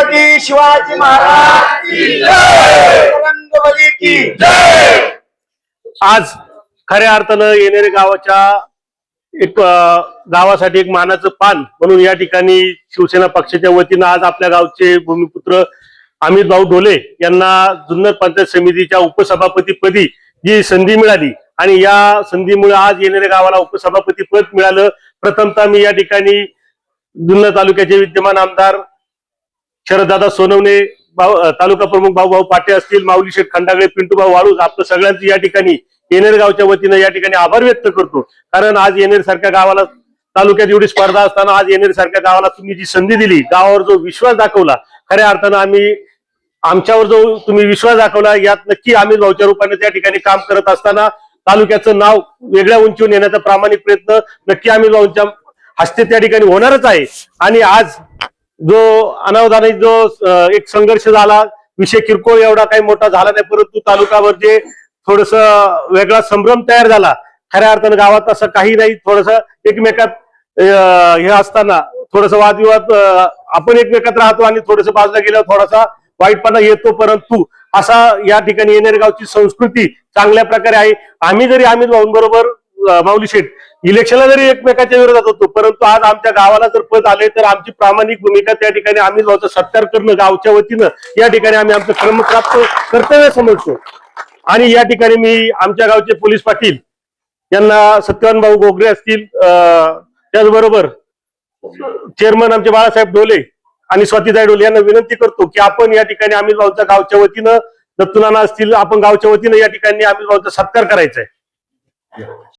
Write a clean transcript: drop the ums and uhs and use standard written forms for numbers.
छत्रपती शिवाजी महाराज की जय, रंगबली की जय। आज खऱ्या अर्थानं येणेरे गावाच्या एक गावासाठी एक मानाचं पान म्हणून या ठिकाणी शिवसेना पक्षाच्या वतीनं आज आपल्या गावचे भूमिपुत्र अमित भाऊ ढोले यांना जुन्नर पंचायत समितीच्या उपसभापतीपदी जी संधी मिळाली आणि या संधीमुळे आज येणेरे गावाला उपसभापती पद मिळालं। प्रथमतः मी या ठिकाणी जुन्नर तालुक्याचे विद्यमान आमदार शरददादा सोनवणे, तालुका प्रमुख भाऊ पाटे असतील, माऊली शेठ खंडागळे, पिंटूभाऊ वाळूज, आपलं सगळ्यांचं या ठिकाणी येणेर गावच्या वतीनं या ठिकाणी आभार व्यक्त करतो। कारण आज येणेर सारख्या गावाला तालुक्यात एवढी स्पर्धा असताना आज येणेर सारख्या गावाला तुम्ही जी संधी दिली, गावावर जो विश्वास दाखवला, खऱ्या अर्थानं आमच्यावर जो तुम्ही विश्वास दाखवला यात नक्की अमित भाऊच्या रूपाने त्या ठिकाणी काम करत असताना तालुक्याचं नाव वेगळ्या उंचीवर नेण्याचा प्रामाणिक प्रयत्न नक्की अमित भाऊंच्या हस्ते त्या ठिकाणी होणारच आहे। आणि आज जो अनावधानिक जो एक संघर्ष झाला, विषय किरकोळ एवढा काही मोठा झाला नाही, परंतु तालुक्यावर जे थोडस वेगळा संभ्रम तयार झाला, खऱ्या अर्थानं गावात असं काही नाही, थोडस एकमेकात हे असताना थोडस वादविवाद आपण एकमेकात राहतो आणि थोडस बाजूला गेल्यावर थोडासा वाईटपणा येतो, परंतु असा या ठिकाणी येणेर गावची संस्कृती चांगल्या प्रकारे आहे। आम्ही जरी अमित भाऊंबरोबर माऊली शेठ इलेक्शनला जरी एकमेकाच्या विरोधात होतो, परंतु आज आमच्या गावाला जर पद आले तर आमची प्रामाणिक भूमिका त्या ठिकाणी अमित भाऊचा सत्कार करणं गावच्या वतीनं या ठिकाणी आम्ही आमचं क्रमप्राप्त कर्तव्य समजतो। आणि या ठिकाणी मी आमच्या गावचे पोलीस पाटील यांना सत्यवान भाऊ गोगरे असतील, त्याचबरोबर चेअरमन आमचे बाळासाहेब ढोले आणि स्वातीताई ढोले यांना विनंती करतो की आपण या ठिकाणी अमित भाऊच्या गावच्या वतीनं, दत्तूनाना असतील, आपण गावच्या वतीनं या ठिकाणी अमित भाऊचा सत्कार करायचा आहे।